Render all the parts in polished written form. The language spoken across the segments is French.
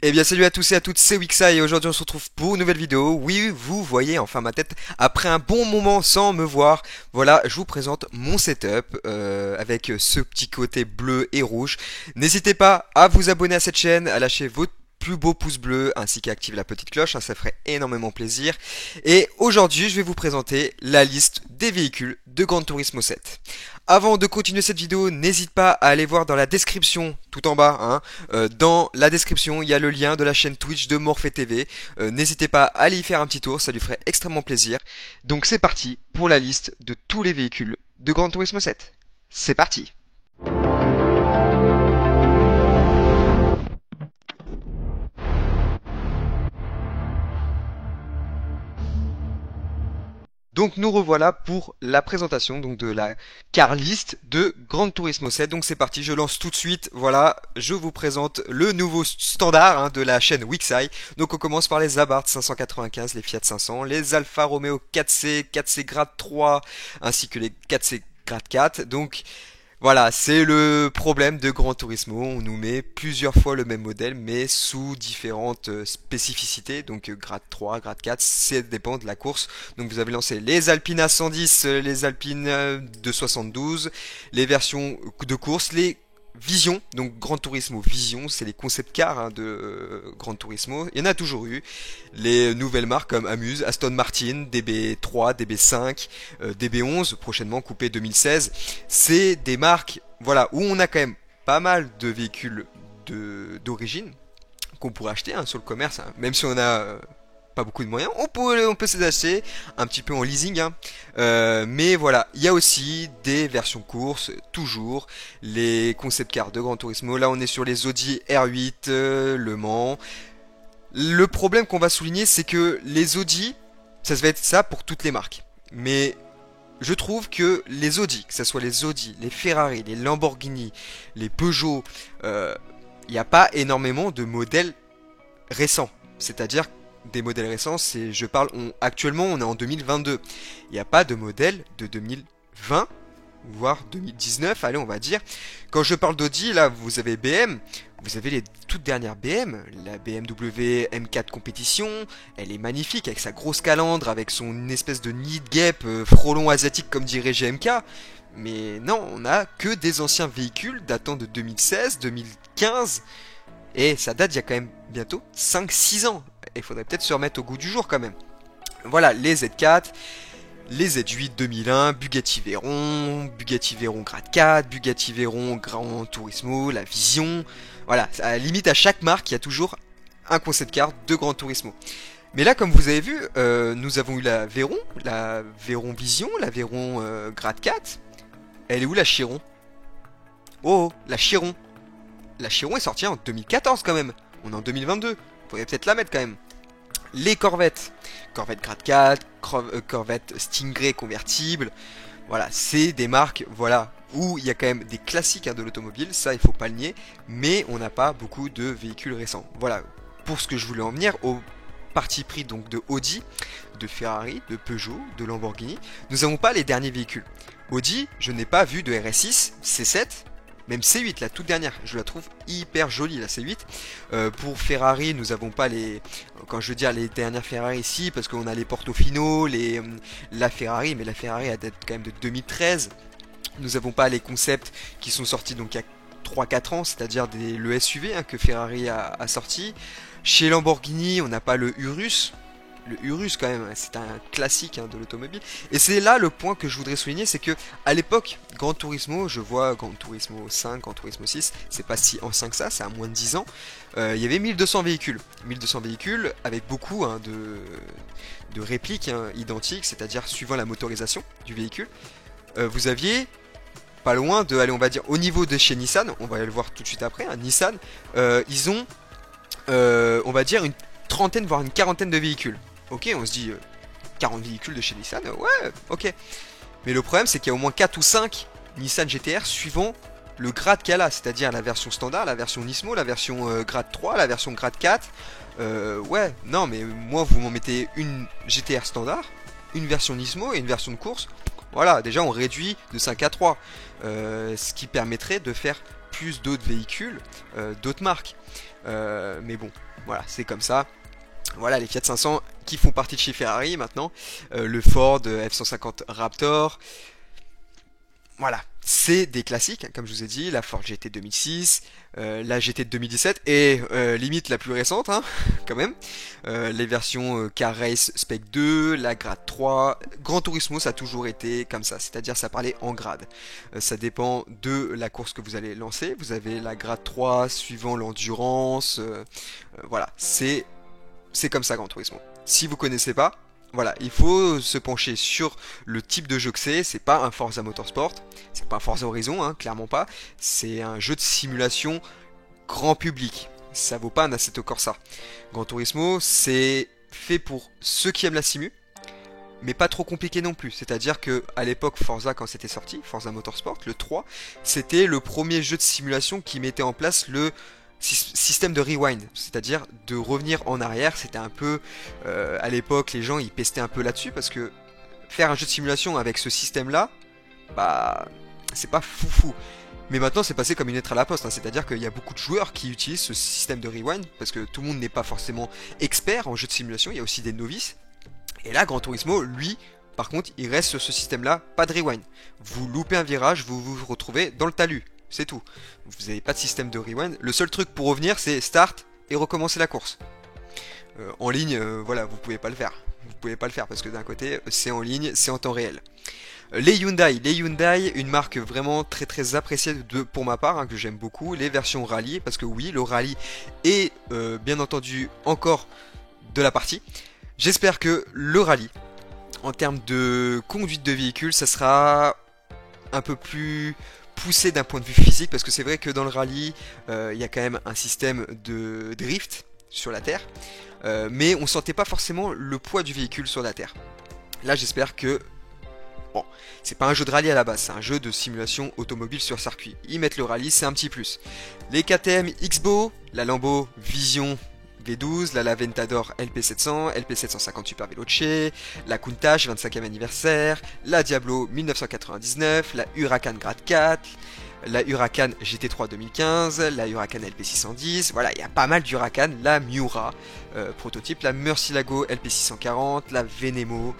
Eh bien salut à tous et à toutes, c'est Wixa et aujourd'hui on se retrouve pour une nouvelle vidéo. Oui, vous voyez enfin ma tête après un bon moment sans me voir. Voilà, je vous présente mon setup avec ce petit côté bleu et rouge. N'hésitez pas à vous abonner à cette chaîne, à lâcher votre plus beau pouce bleu ainsi qu'à activer la petite cloche, hein, ça ferait énormément plaisir. Et aujourd'hui je vais vous présenter la liste des véhicules de Gran Turismo 7. Avant de continuer cette vidéo, n'hésite pas à aller voir dans la description, tout en bas, hein, dans la description, il y a le lien de la chaîne Twitch de Morphe TV. N'hésitez pas à aller y faire un petit tour, ça lui ferait extrêmement plaisir. Donc c'est parti pour la liste de tous les véhicules de Gran Turismo 7. C'est parti. Donc nous revoilà pour la présentation donc de la car list de Gran Turismo 7. Donc c'est parti, je lance tout de suite. Voilà, je vous présente le nouveau standard, hein, de la chaîne Wixeye. Donc on commence par les Abarth 595, les Fiat 500, les Alfa Romeo 4C, 4C grade 3, ainsi que les 4C grade 4. Donc voilà, c'est le problème de Gran Turismo. On nous met plusieurs fois le même modèle, mais sous différentes spécificités. Donc grade 3, grade 4, ça dépend de la course. Donc vous avez lancé les Alpine A110, les Alpine de 72, les versions de course, les Vision, donc Gran Turismo Vision, c'est les concept cars, hein, de Gran Turismo. Il y en a toujours eu. Les nouvelles marques comme Amuse, Aston Martin, DB3, DB5, DB11, prochainement coupé 2016. C'est des marques, voilà, où on a quand même pas mal de véhicules d'origine qu'on pourrait acheter, hein, sur le commerce, hein, même si on a pas beaucoup de moyens, on peut se les acheter un petit peu en leasing, hein. Mais voilà, il y a aussi des versions courses, toujours les concept cars de Gran Turismo. Là, on est sur les Audi R8, Le Mans. Le problème qu'on va souligner, c'est que les Audi, ça va être ça pour toutes les marques. Mais je trouve que les Audi, que ce soit les Audi, les Ferrari, les Lamborghini, les Peugeot, il n'y a pas énormément de modèles récents. C'est-à-dire des modèles récents, je parle, actuellement on est en 2022. Il n'y a pas de modèle de 2020, voire 2019, allez on va dire. Quand je parle d'Audi, là vous avez BM, vous avez les toutes dernières BM, la BMW M4 Compétition, elle est magnifique avec sa grosse calandre, avec son espèce de nid de guêpe, frelon asiatique comme dirait GMK. Mais non, on a que des anciens véhicules datant de 2016, 2015. Et ça date il y a quand même bientôt 5-6 ans. Il faudrait peut-être se remettre au goût du jour quand même. Voilà, les Z4, les Z8 2001, Bugatti Veyron Grade 4, Bugatti Veyron Gran Turismo, la Vision. Voilà, à la limite à chaque marque, il y a toujours un concept car de Gran Turismo. Mais là, comme vous avez vu, nous avons eu la Veyron Vision, la Veyron Grade 4. Elle est où la Chiron? Oh, la Chiron. La Chiron est sortie en 2014 quand même. On est en 2022. Faudrait peut-être la mettre quand même. Les Corvettes. Corvette Grade 4, Corvette Stingray convertible. Voilà, c'est des marques, voilà, où il y a quand même des classiques, hein, de l'automobile, ça il faut pas le nier, mais on n'a pas beaucoup de véhicules récents. Voilà, pour ce que je voulais en venir, au parti pris donc de Audi, de Ferrari, de Peugeot, de Lamborghini, nous n'avons pas les derniers véhicules. Audi, je n'ai pas vu de RS6, C7, même C8, la toute dernière, je la trouve hyper jolie, la C8. Pour Ferrari, nous n'avons pas les... Quand je veux dire les dernières Ferrari ici, parce qu'on a les Portofino, la Ferrari, mais la Ferrari elle date quand même de 2013. Nous n'avons pas les concepts qui sont sortis donc il y a 3-4 ans, c'est-à-dire le SUV, hein, que Ferrari a sorti. Chez Lamborghini, on n'a pas le Urus. Le Urus quand même, c'est un classique, hein, de l'automobile. Et c'est là le point que je voudrais souligner, c'est que à l'époque, Gran Turismo, je vois Gran Turismo 5, Gran Turismo 6, c'est pas si ancien que ça, c'est à moins de 10 ans. Il y avait 1200 véhicules. 1200 véhicules avec beaucoup, hein, de répliques, hein, identiques, c'est-à-dire suivant la motorisation du véhicule. Vous aviez pas loin de, allez on va dire, au niveau de chez Nissan, on va aller le voir tout de suite après, hein, Nissan, ils ont, on va dire, une trentaine, voire une quarantaine de véhicules. Ok, on se dit 40 véhicules de chez Nissan, ouais, ok. Mais le problème, c'est qu'il y a au moins 4 ou 5 Nissan GTR suivant le grade qu'elle a, c'est-à-dire la version standard, la version Nismo, la version grade 3, la version grade 4. Ouais, non, mais moi, vous m'en mettez une GTR standard, une version Nismo et une version de course. Voilà, déjà, on réduit de 5 à 3, ce qui permettrait de faire plus d'autres véhicules, d'autres marques. Mais bon, voilà, c'est comme ça. Voilà, les Fiat 500 qui font partie de chez Ferrari maintenant. Le Ford F-150 Raptor. Voilà, c'est des classiques, hein, comme je vous ai dit, la Ford GT 2006, la GT de 2017 et limite la plus récente, hein, quand même. Les versions Car Race Spec 2, la grade 3. Gran Turismo, ça a toujours été comme ça, c'est-à-dire ça parlait en grade. Ça dépend de la course que vous allez lancer. Vous avez la grade 3 suivant l'endurance. Voilà, c'est comme ça Gran Turismo. Si vous connaissez pas, voilà, il faut se pencher sur le type de jeu que c'est pas un Forza Motorsport, c'est pas un Forza Horizon, hein, clairement pas. C'est un jeu de simulation grand public. Ça vaut pas un Assetto Corsa. Gran Turismo, c'est fait pour ceux qui aiment la simu, mais pas trop compliqué non plus. C'est-à-dire que à l'époque Forza, quand c'était sorti, Forza Motorsport, le 3, c'était le premier jeu de simulation qui mettait en place le système de rewind, c'est-à-dire de revenir en arrière. C'était un peu à l'époque, les gens ils pestaient un peu là-dessus parce que faire un jeu de simulation avec ce système-là, bah c'est pas foufou. Mais maintenant c'est passé comme une lettre à la poste, hein. C'est-à-dire qu'il y a beaucoup de joueurs qui utilisent ce système de rewind parce que tout le monde n'est pas forcément expert en jeu de simulation, il y a aussi des novices. Et là, Gran Turismo, lui, par contre, il reste sur ce système-là, pas de rewind. Vous loupez un virage, vous vous retrouvez dans le talus. C'est tout. Vous n'avez pas de système de rewind. Le seul truc pour revenir, c'est start et recommencer la course. En ligne, voilà, vous pouvez pas le faire. Vous pouvez pas le faire parce que d'un côté, c'est en ligne, c'est en temps réel. Les Hyundai, une marque vraiment très très appréciée pour ma part, hein, que j'aime beaucoup. Les versions rallye, parce que oui, le rallye est bien entendu encore de la partie. J'espère que le rallye, en termes de conduite de véhicule, ça sera un peu plus poussé d'un point de vue physique, parce que c'est vrai que dans le rallye, il y a quand même un système de drift sur la terre, mais on sentait pas forcément le poids du véhicule sur la terre. Là, j'espère que bon, c'est pas un jeu de rallye à la base, c'est un jeu de simulation automobile sur circuit. Ils mettent le rallye, c'est un petit plus. Les KTM X-Bow, la Lambo Vision V12, la Laventador LP700, LP750 Super Veloce, la Countach 25e anniversaire, la Diablo 1999, la Huracan Grade 4, la Huracan GT3 2015, la Huracan LP610, voilà, il y a pas mal d'Huracan, la Miura prototype, la Murcielago LP640, la Venemo,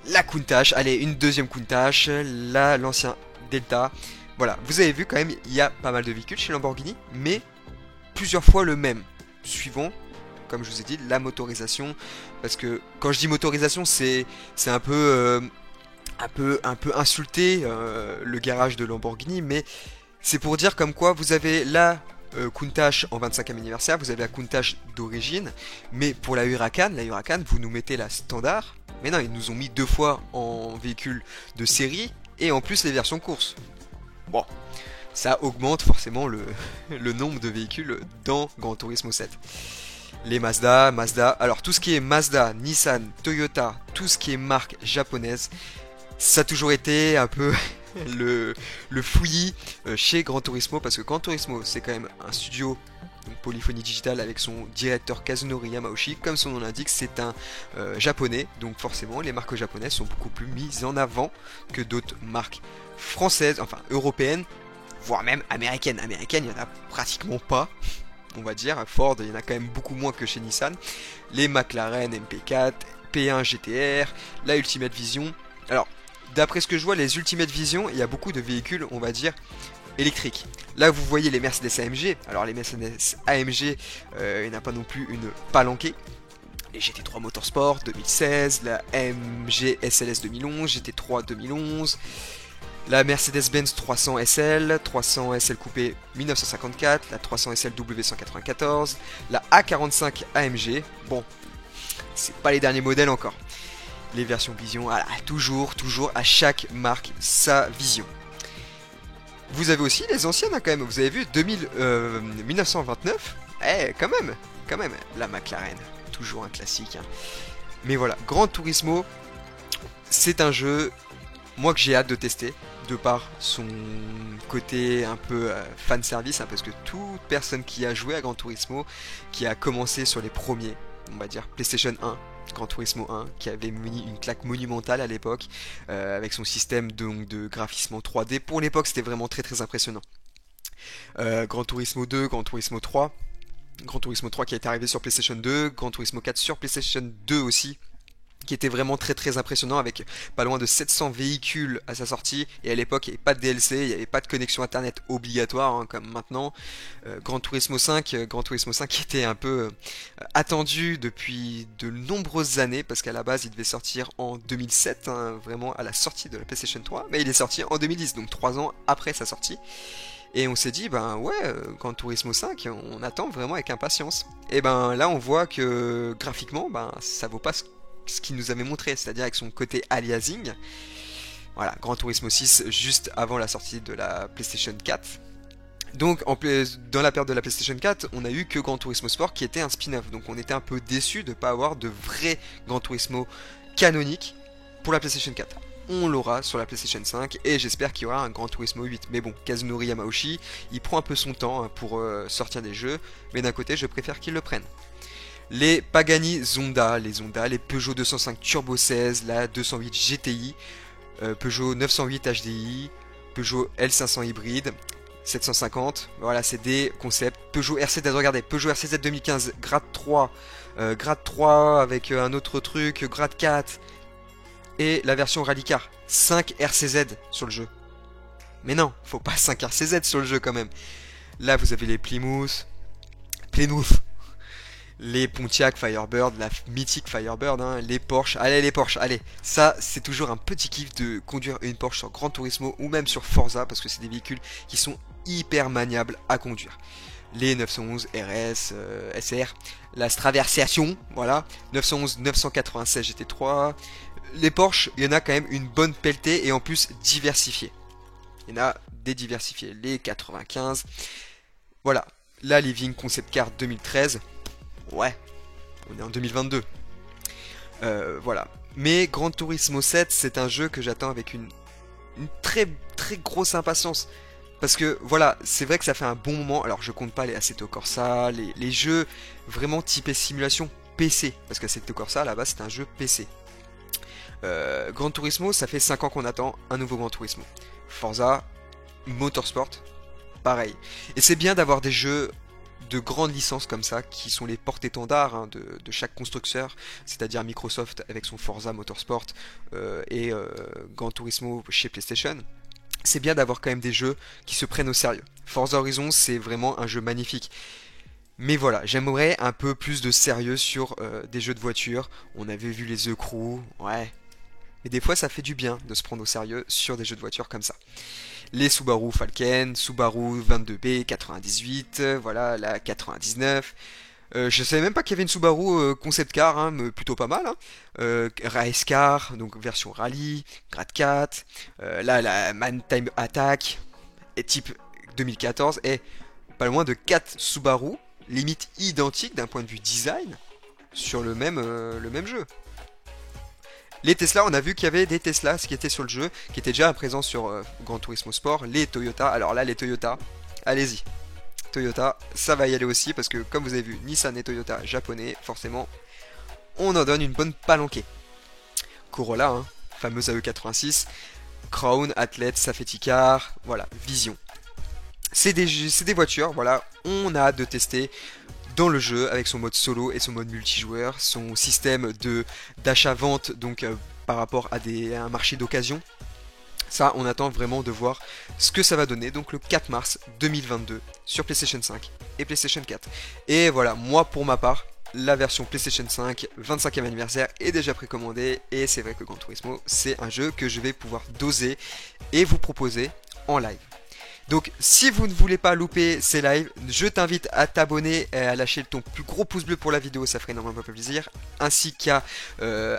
la Countach, allez, une deuxième Countach, l'ancien Delta. Voilà, vous avez vu quand même, il y a pas mal de véhicules chez Lamborghini, mais plusieurs fois le même, suivant, comme je vous ai dit, la motorisation. Parce que quand je dis motorisation, c'est un peu insulté le garage de Lamborghini, mais c'est pour dire comme quoi vous avez la Countach en 25e anniversaire, vous avez la Countach d'origine, mais pour la Huracan, vous nous mettez la standard. Mais non, ils nous ont mis deux fois en véhicule de série et en plus les versions course. Bon, ça augmente forcément le nombre de véhicules dans Gran Turismo 7. Les Mazda, alors tout ce qui est Mazda, Nissan, Toyota, tout ce qui est marque japonaise, ça a toujours été un peu le fouillis chez Gran Turismo, parce que Gran Turismo c'est quand même un studio, donc Polyphonie Digital, avec son directeur Kazunori Yamauchi. Comme son nom l'indique, c'est un japonais, donc forcément les marques japonaises sont beaucoup plus mises en avant que d'autres marques françaises, enfin européennes, voire même américaines. Américaines, il n'y en a pratiquement pas, on va dire. Ford, il y en a quand même beaucoup moins que chez Nissan. Les McLaren MP4, P1 GTR, la Ultimate Vision. Alors, d'après ce que je vois, les Ultimate Vision, il y a beaucoup de véhicules, on va dire, électriques. Là, vous voyez les Mercedes AMG. Alors, les Mercedes AMG, il n'y en a pas non plus une palanquée. Les GT3 Motorsport 2016, la AMG SLS 2011, GT3 2011, la Mercedes-Benz 300 SL, 300 SL coupé 1954, la 300 SL W194, la A45 AMG. Bon, c'est pas les derniers modèles encore. Les versions Vision, voilà, toujours à chaque marque sa vision. Vous avez aussi les anciennes, hein, quand même. Vous avez vu 1929, quand même, la McLaren, toujours un classique, hein. Mais voilà, Gran Turismo, c'est un jeu, moi, que j'ai hâte de tester, de par son côté un peu fan service, hein, parce que toute personne qui a joué à Gran Turismo, qui a commencé sur les premiers, on va dire PlayStation 1, Gran Turismo 1, qui avait mis une claque monumentale à l'époque, avec son système de graphisme en 3D. Pour l'époque, c'était vraiment très très impressionnant. Gran Turismo 2, Gran Turismo 3, Gran Turismo 3 qui a été arrivé sur PlayStation 2, Gran Turismo 4 sur PlayStation 2 aussi, qui était vraiment très très impressionnant avec pas loin de 700 véhicules à sa sortie. Et à l'époque, il n'y avait pas de DLC, il n'y avait pas de connexion internet obligatoire hein, comme maintenant. Gran Turismo 5 qui était un peu attendu depuis de nombreuses années parce qu'à la base il devait sortir en 2007, hein, vraiment à la sortie de la PlayStation 3, mais il est sorti en 2010, donc 3 ans après sa sortie. Et on s'est dit, ben ouais, Gran Turismo 5, on attend vraiment avec impatience. Et ben là, on voit que graphiquement, ben ça vaut pas ce qu'il nous avait montré, c'est-à-dire avec son côté aliasing. Voilà, Gran Turismo 6 juste avant la sortie de la PlayStation 4. Donc dans la période de la PlayStation 4, on a eu que Gran Turismo Sport qui était un spin-off. Donc on était un peu déçu de ne pas avoir de vrai Gran Turismo canonique pour la PlayStation 4. On l'aura sur la PlayStation 5 et j'espère qu'il y aura un Gran Turismo 8. Mais bon, Kazunori Yamauchi, il prend un peu son temps hein, pour sortir des jeux, mais d'un côté, je préfère qu'il le prenne. Les Pagani Zonda, les Peugeot 205 Turbo 16, la 208 GTI, Peugeot 908 HDI, Peugeot L500 hybride, 750, voilà c'est des concepts. Peugeot RCZ, regardez, Peugeot RCZ 2015, grade 3 avec un autre truc, grade 4, et la version Rallycar, 5 RCZ sur le jeu. Mais non, faut pas 5 RCZ sur le jeu quand même. Là vous avez les Plymouth, les Pontiac Firebird, la mythique Firebird, hein, les Porsche, allez, ça c'est toujours un petit kiff de conduire une Porsche sur Gran Turismo ou même sur Forza parce que c'est des véhicules qui sont hyper maniables à conduire. Les 911 RS, SR, la Straversiation, voilà, 911 996 GT3, les Porsche, il y en a quand même une bonne pelletée et en plus diversifiée. Il y en a des diversifiés, les 95, voilà, la Living Concept Car 2013. Ouais, on est en 2022. Voilà. Mais Gran Turismo 7, c'est un jeu que j'attends avec une très très grosse impatience. Parce que voilà, c'est vrai que ça fait un bon moment. Alors je compte pas les Assetto Corsa, les jeux vraiment typés simulation PC. Parce que Assetto Corsa, là-bas, c'est un jeu PC. Gran Turismo, ça fait 5 ans qu'on attend un nouveau Gran Turismo. Forza, Motorsport, pareil. Et c'est bien d'avoir des jeux de grandes licences comme ça, qui sont les porte-étendards hein, de chaque constructeur, c'est-à-dire Microsoft avec son Forza Motorsport et Gran Turismo chez PlayStation. C'est bien d'avoir quand même des jeux qui se prennent au sérieux. Forza Horizon, c'est vraiment un jeu magnifique. Mais voilà, j'aimerais un peu plus de sérieux sur des jeux de voiture. On avait vu les The Crew, ouais. Mais des fois, ça fait du bien de se prendre au sérieux sur des jeux de voiture comme ça. Les Subaru Falcon, Subaru 22B 98, voilà la 99. Je savais même pas qu'il y avait une Subaru concept car, hein, mais plutôt pas mal. Hein. Race car, donc version rallye, grade 4. Là la Man Time Attack, et type 2014, et pas loin de 4 Subaru, limite identiques d'un point de vue design, sur le même jeu. Les Tesla, on a vu qu'il y avait des Tesla qui étaient sur le jeu, qui étaient déjà présents sur Gran Turismo Sport. Les Toyota, alors là les Toyota, allez-y. Toyota, ça va y aller aussi parce que comme vous avez vu, Nissan et Toyota japonais, forcément, on en donne une bonne palanquée. Corolla, hein, fameuse AE86, Crown, Athlete, Safety Car, voilà, Vision. C'est des voitures, voilà, on a hâte de tester dans le jeu avec son mode solo et son mode multijoueur, son système de d'achat-vente donc par rapport à un marché d'occasion. Ça, on attend vraiment de voir ce que ça va donner, donc le 4 mars 2022 sur PlayStation 5 et PlayStation 4. Et voilà, moi pour ma part, la version PlayStation 5 25e anniversaire est déjà précommandée et c'est vrai que Gran Turismo, c'est un jeu que je vais pouvoir doser et vous proposer en live. Donc si vous ne voulez pas louper ces lives, je t'invite à t'abonner et à lâcher ton plus gros pouce bleu pour la vidéo, ça ferait énormément plaisir, ainsi qu'à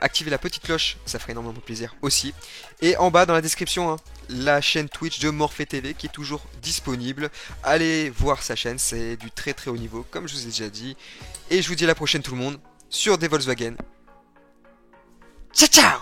activer la petite cloche, ça ferait énormément plaisir aussi. Et en bas dans la description, hein, la chaîne Twitch de Morphe TV qui est toujours disponible. Allez voir sa chaîne, c'est du très très haut niveau comme je vous ai déjà dit. Et je vous dis à la prochaine tout le monde sur des Volkswagen. Ciao ciao.